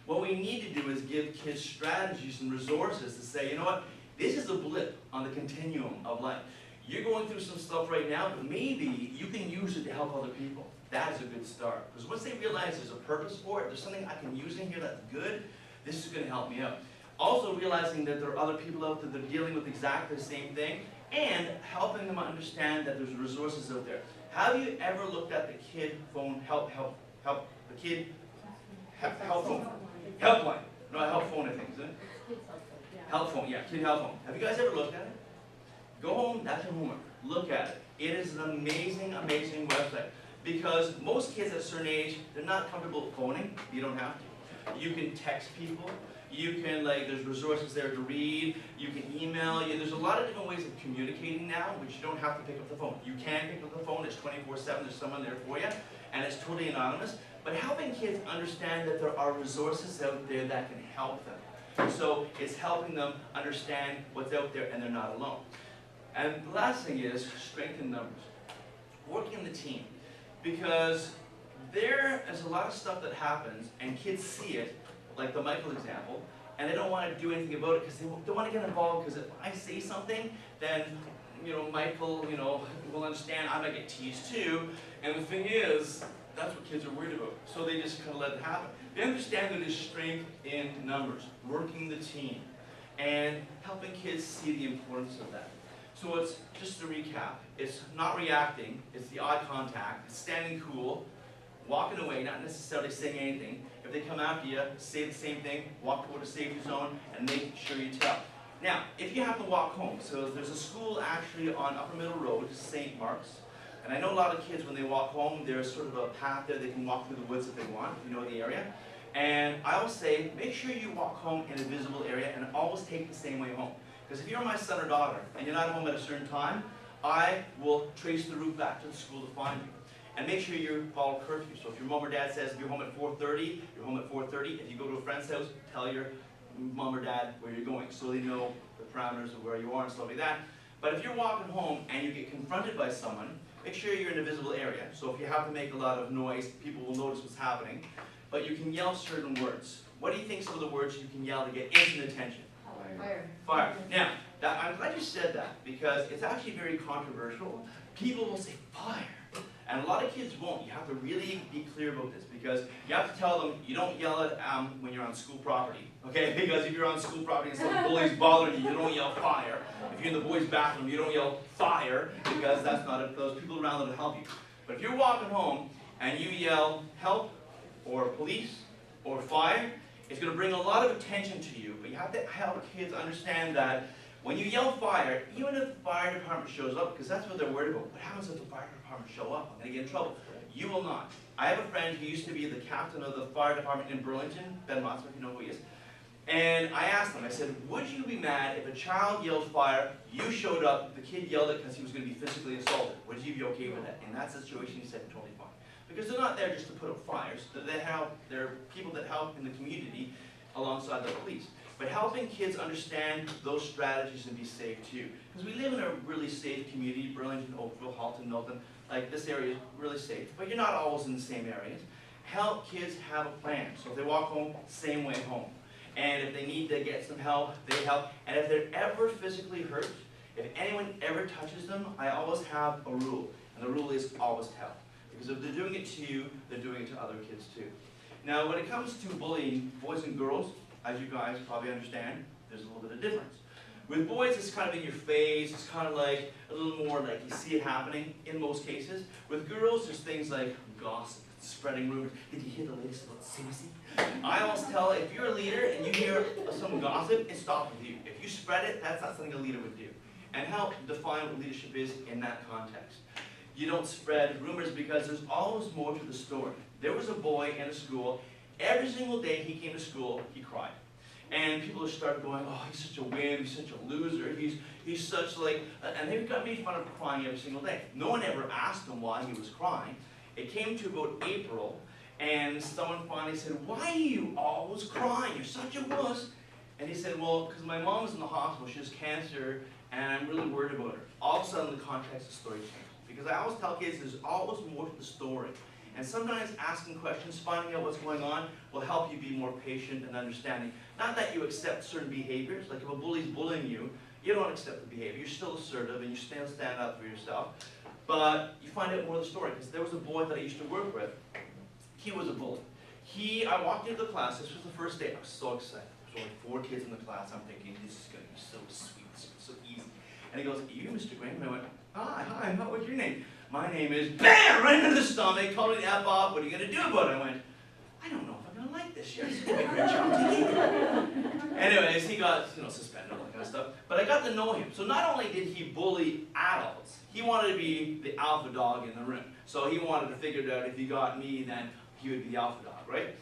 What we need to do is give kids strategies and resources to say, you know what, this is a blip on the continuum of life. You're going through some stuff right now, but maybe you can use it to help other people. That is a good start. Because once they realize there's a purpose for it, there's something I can use in here that's good, this is going to help me out. Also realizing that there are other people out there that are dealing with exactly the same thing, and helping them understand that there's resources out there. Have you ever looked at the kid phone help phone? Helpline. No, help phone I think, isn't it? Help phone, yeah, kid help phone. Have you guys ever looked at it? Go home, that's your homework. Look at it. It is an amazing, amazing website. Because most kids at a certain age, they're not comfortable phoning. You don't have to. You can text people. You can, there's resources there to read. You can email. There's a lot of different ways of communicating now, which you don't have to pick up the phone. You can pick up the phone. It's 24/7. There's someone there for you. And it's totally anonymous. But helping kids understand that there are resources out there that can help them. So it's helping them understand what's out there and they're not alone. And the last thing is strength in numbers. Working in the team. Because there is a lot of stuff that happens and kids see it, like the Michael example, and they don't want to do anything about it because they don't want to get involved, because if I say something, then Michael, will understand I might get teased too. And the thing is, that's what kids are worried about. So they just kind of let it happen. They understand that there's strength in numbers, working the team, and helping kids see the importance of that. So it's, just to recap, it's not reacting, it's the eye contact, it's standing cool, walking away, not necessarily saying anything. If they come after you, say the same thing, walk toward a safety zone, and make sure you tell. Now, if you have to walk home, so there's a school actually on Upper Middle Road, St. Mark's, and I know a lot of kids when they walk home, there's sort of a path there they can walk through the woods if they want, if you know the area. And I always say, make sure you walk home in a visible area and always take the same way home. Because if you're my son or daughter and you're not home at a certain time, I will trace the route back to the school to find you. And make sure you follow curfew. So if your mom or dad says if you're home at 4:30, you're home at 4:30. If you go to a friend's house, tell your mom or dad where you're going so they know the parameters of where you are and stuff like that. But if you're walking home and you get confronted by someone, make sure you're in a visible area. So if you have to make a lot of noise, people will notice what's happening. But you can yell certain words. What do you think some of the words you can yell to get instant attention? Fire. Fire. Now, I'm glad you said that because it's actually very controversial. People will say fire. And a lot of kids won't. You have to really be clear about this because you have to tell them you don't yell it when you're on school property. Okay? Because if you're on school property and some bully's bothering you, you don't yell fire. If you're in the boys' bathroom, you don't yell fire because that's not those people around that will help you. But if you're walking home and you yell help or police or fire, it's going to bring a lot of attention to you. But you have to help kids understand that when you yell fire, even if the fire department shows up, because that's what they're worried about, what happens if the fire department show up? I'm going to get in trouble. You will not. I have a friend who used to be the captain of the fire department in Burlington, Ben Motzer, if you know who he is. And I asked him, I said, would you be mad if a child yelled fire, you showed up, the kid yelled it because he was going to be physically assaulted? Would you be okay with that? In that situation, he said, totally fine. Because they're not there just to put out fires. They're people that help in the community alongside the police. But helping kids understand those strategies and be safe too. Because we live in a really safe community, Burlington, Oakville, Halton, Milton. Like this area is really safe, but you're not always in the same areas. Help kids have a plan. So if they walk home, same way home. And if they need to get some help, they help. And if they're ever physically hurt, if anyone ever touches them, I always have a rule. And the rule is always tell. Because if they're doing it to you, they're doing it to other kids too. Now, when it comes to bullying, boys and girls, as you guys probably understand, there's a little bit of difference. With boys, it's kind of in your face, it's kind of like a little more like you see it happening in most cases. With girls, there's things like gossip, spreading rumors. Did you hear the latest about Susie? I always tell, if you're a leader and you hear some gossip, it stops with you. If you spread it, that's not something a leader would do. And help define what leadership is in that context. You don't spread rumors because there's always more to the story. There was a boy in a school, Every single day he came to school, he cried. And people just started going, oh, he's such a wimp, he's such a loser, he's such like, and they got made fun of crying every single day. No one ever asked him why he was crying. It came to about April, and someone finally said, why are you always crying? You're such a wuss. And he said, well, because my mom was in the hospital, she has cancer, and I'm really worried about her. All of a sudden, the context of the story changed. Because I always tell kids there's always more to the story. And sometimes asking questions, finding out what's going on, will help you be more patient and understanding. Not that you accept certain behaviors, like if a bully's bullying you, you don't accept the behavior. You're still assertive and you stand up for yourself. But you find out more of the story. Because there was a boy that I used to work with. He was a bully. I walked into the class, this was the first day, I was so excited. There was only 4 kids in the class, I'm thinking, this is going to be so sweet, so easy. And he goes, are you Mr. Graham? And I went, hi, what's your name? My name is, BAM! Right in the stomach, totally F off, what are you going to do about it? I went, I don't know if I'm going to like this yet. It's going to be a great job to do. Anyways, he got suspended, all that kind of stuff. But I got to know him. So not only did he bully adults, he wanted to be the alpha dog in the room. So he wanted to figure out if he got me, then he would be the alpha dog, right?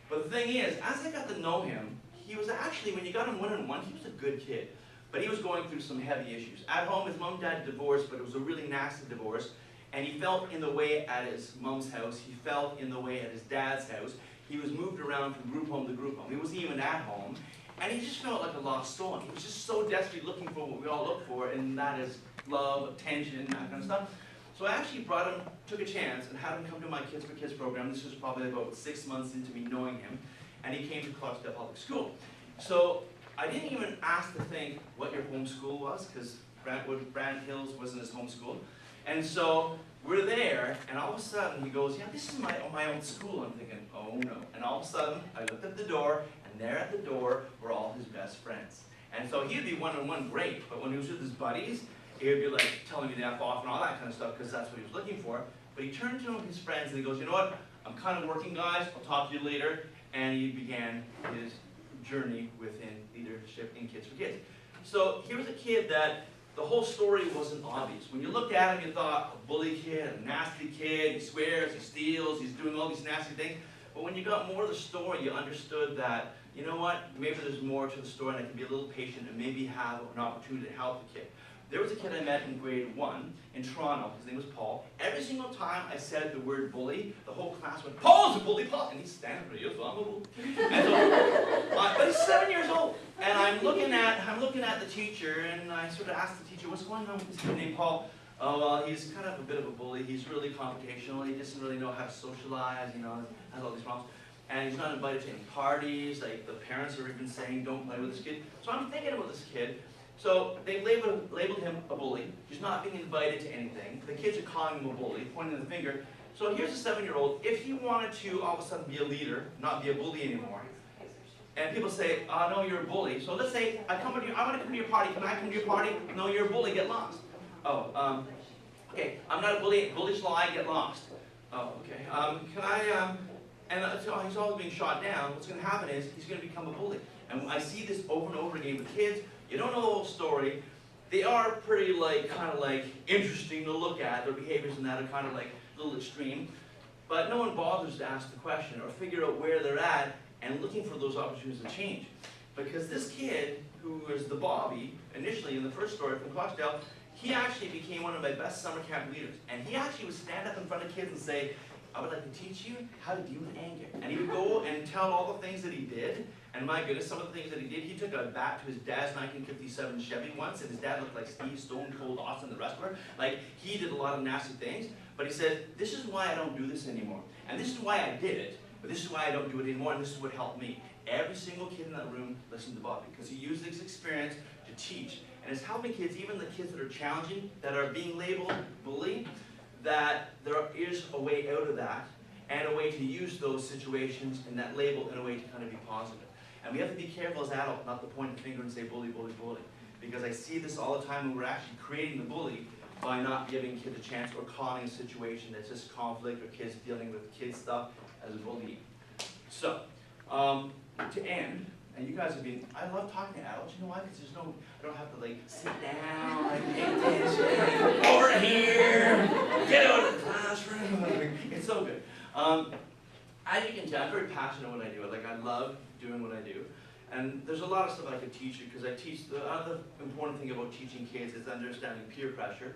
But the thing is, as I got to know him, he was actually, when you got him one-on-one, he was a good kid. But he was going through some heavy issues. At home, his mom and dad divorced, but it was a really nasty divorce. And he felt in the way at his mom's house. He felt in the way at his dad's house. He was moved around from group home to group home. He wasn't even at home. And he just felt like a lost soul. He was just so desperately looking for what we all look for, and that is love, attention, that kind of stuff. So I actually brought him, took a chance, and had him come to my Kids for Kids program. This was probably about 6 months into me knowing him. And he came to Clarksdale Public School. So I didn't even ask to think what your home school was, because Brant Hills wasn't his home school. And so we're there, and all of a sudden he goes, yeah, this is my own school. I'm thinking, oh no. And all of a sudden, I looked at the door, and there at the door were all his best friends. And so he'd be one-on-one great, but when he was with his buddies, he would be like telling me to F off and all that kind of stuff, because that's what he was looking for. But he turned to his friends and he goes, you know what, I'm kind of working, guys, I'll talk to you later. And he began his journey within leadership in Kids for Kids. So here was a kid that the whole story wasn't obvious. When you looked at him, you thought, a bully kid, a nasty kid, he swears, he steals, he's doing all these nasty things. But when you got more of the story, you understood that, you know what, maybe there's more to the story and I can be a little patient and maybe have an opportunity to help the kid. There was a kid I met in grade 1 in Toronto. His name was Paul. Every single time I said the word bully, the whole class went, Paul's a bully, Paul. And he's standing for you, so I'm a bully. And so, but he's 7 years old. And I'm looking at the teacher, and I sort of asked the teacher, what's going on with this kid named Paul? Oh, well, he's kind of a bit of a bully. He's really confrontational. He doesn't really know how to socialize, has all these problems. And he's not invited to any parties. Like, the parents are even saying, don't play with this kid. So I'm thinking about this kid. So they labeled him a bully. He's not being invited to anything. The kids are calling him a bully, pointing the finger. So here's a 7-year-old. If he wanted to all of a sudden be a leader, not be a bully anymore, and people say, no, you're a bully. So let's say, I want to come to your party. Can I come to your party? No, you're a bully, get lost. Oh, okay, I'm not a bully. Bullies lie, get lost. Oh, okay. So he's always being shot down. What's going to happen is he's going to become a bully. And I see this over and over again with kids. You don't know the whole story. They are pretty kind of interesting to look at. Their behaviors and that are kind of a little extreme. But no one bothers to ask the question or figure out where they're at and looking for those opportunities to change. Because this kid, who was the Bobby, initially in the first story from Clarksdale, he actually became one of my best summer camp leaders. And he actually would stand up in front of kids and say, I would like to teach you how to deal with anger. And he would go and tell all the things that he did. And my goodness, some of the things that he did, he took a bat to his dad's 1957 Chevy once, and his dad looked like Steve Stone Cold Austin, the wrestler. He did a lot of nasty things. But he said, this is why I don't do this anymore. And this is why I did it, but this is why I don't do it anymore, and this is what helped me. Every single kid in that room listened to Bobby, because he used his experience to teach. And it's helping kids, even the kids that are challenging, that are being labeled bully, that there is a way out of that, and a way to use those situations and that label in a way to kind of be positive. And we have to be careful as adults not to point the finger and say bully, bully, bully. Because I see this all the time when we're actually creating the bully by not giving kids a chance or calling a situation that's just conflict or kids dealing with kid stuff as a bully. So, to end, and you guys have been, I love talking to adults, you know why? Because I don't have to sit down, pay attention, over here, get out of the classroom. It's so good. as you can tell, I'm very passionate in what I do. I love doing what I do. And there's a lot of stuff I could teach you, because I teach, the other important thing about teaching kids is understanding peer pressure.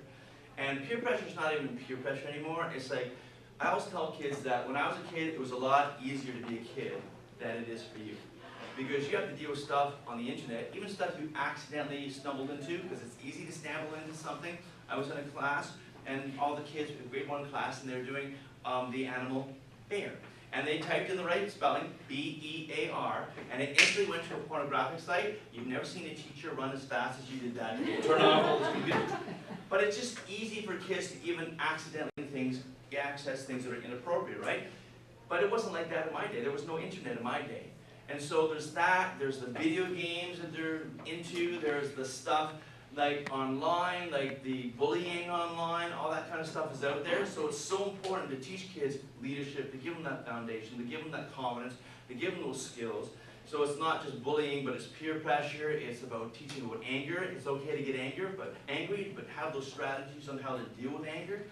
And peer pressure is not even peer pressure anymore. It's like, I always tell kids that when I was a kid, it was a lot easier to be a kid than it is for you. Because you have to deal with stuff on the internet, even stuff you accidentally stumbled into, because it's easy to stumble into something. I was in a class, and all the kids, grade 1 class, and they were doing the animal bear. And they typed in the right spelling, B-E-A-R, and it instantly went to a pornographic site. You've never seen a teacher run as fast as you did that. Turn off all this computer. But it's just easy for kids to even accidentally access things that are inappropriate, right? But it wasn't like that in my day. There was no internet in my day. And so there's that, there's the video games that they're into, there's the stuff like online, like the bullying online, all that kind of stuff is out there. So it's so important to teach kids leadership, to give them that foundation, to give them that confidence, to give them those skills. So it's not just bullying, but it's peer pressure. It's about teaching about anger. It's okay to get angry, but have those strategies on how to deal with anger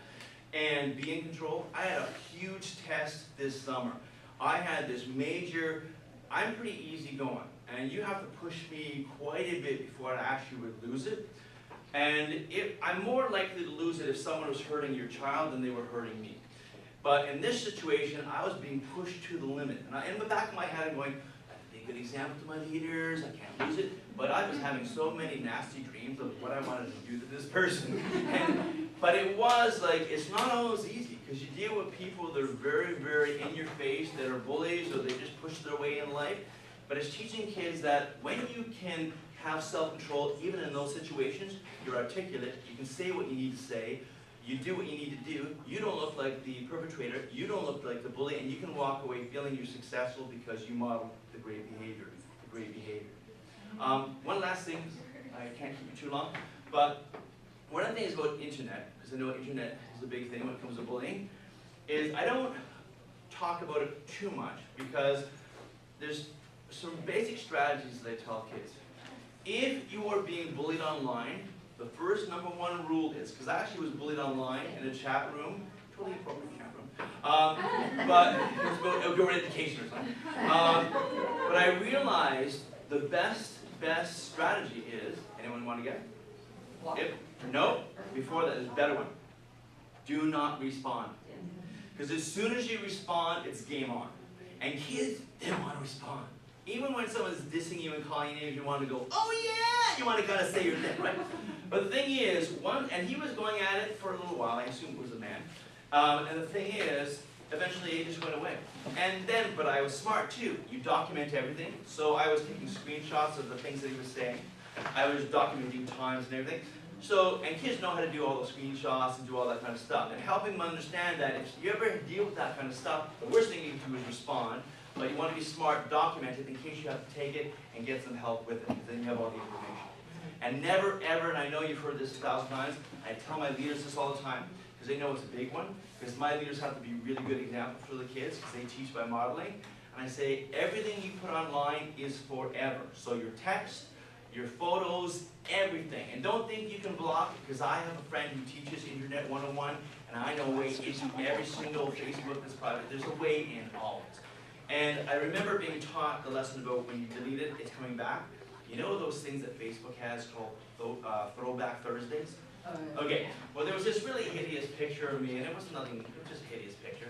and be in control. I had a huge test this summer. I had this major, I'm pretty easygoing, and you have to push me quite a bit before I actually would lose it. And I'm more likely to lose it if someone was hurting your child than they were hurting me. But in this situation, I was being pushed to the limit. And in the back of my head, I'm going, I have to be a good example to my leaders, I can't lose it. But I was having so many nasty dreams of what I wanted to do to this person. But it was like, it's not always easy, because you deal with people that are very, very in your face, that are bullies, or they just push their way in life. But it's teaching kids that when you can have self-control, even in those situations, you're articulate, you can say what you need to say, you do what you need to do, you don't look like the perpetrator, you don't look like the bully, and you can walk away feeling you're successful because you model the great behavior, One last thing, I can't keep you too long, but one of the things about internet, because I know internet is a big thing when it comes to bullying, is I don't talk about it too much, because there's some basic strategies that I tell kids. If you are being bullied online, the first #1 rule is, because I actually was bullied online in a chat room, totally appropriate chat room, but it was about outdoor education or something. But I realized the best strategy is, anyone want to get it? No, before that, there's a better one. Do not respond. Because as soon as you respond, it's game on. And kids, they don't want to respond. Even when someone's dissing you and calling you names, you want to go, oh yeah! You want to kind of say your thing, right? But the thing is, and he was going at it for a little while, I assume it was a man. And the thing is, eventually it just went away. And then, but I was smart too. You document everything. So I was taking screenshots of the things that he was saying. I was documenting times and everything. So, and kids know how to do all those screenshots and do all that kind of stuff. And helping them understand that if you ever deal with that kind of stuff, the worst thing you can do is respond. But you want to be smart, document it in case you have to take it and get some help with it. Because then you have all the information. And never ever, and I know you've heard this 1,000 times, I tell my leaders this all the time, because they know it's a big one. Because my leaders have to be really good examples for the kids, because they teach by modeling. And I say, everything you put online is forever. So your text, your photos, everything. And don't think you can block it, because I have a friend who teaches Internet 101, and I know ways into every single Facebook that's private. There's a way in always. And I remember being taught the lesson about when you delete it, it's coming back. You know those things that Facebook has called Throwback Thursdays? Okay, well there was this really hideous picture of me, and it was nothing, it was just a hideous picture.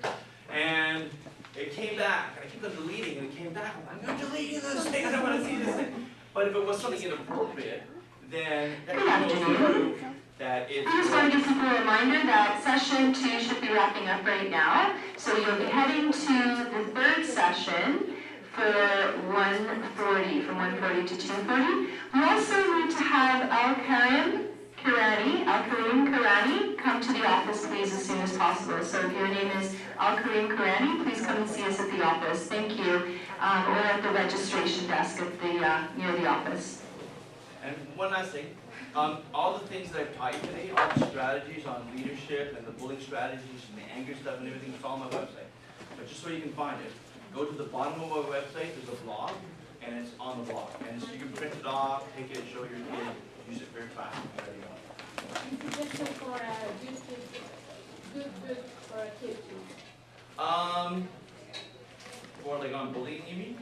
And it came back, and I kept on deleting, and it came back. I'm like, I'm deleting this thing, I don't want to see this thing. But if it was something inappropriate, then that goes through that it's... I just want to give people a reminder that session 2 should be wrapping up right now. So you'll be heading to the third session for 1:40, from 1:40 to 2:40. We also need to have Al-Karim Karani come to the office, please, as soon as possible. So if your name is Al-Karim Karani, please come and see us at the office. Thank you. Or at the registration desk at the near the office. And one last thing. All the things that I've taught you today, all the strategies on leadership and the bullying strategies and the anger stuff and everything, it's all on my website. But just so you can find it, go to the bottom of my website, there's a blog, and it's on the blog. And so you can print it off, take it, show your kid, use it very fast. Suggestion for good for a kid too. before, like on bullying, you mean?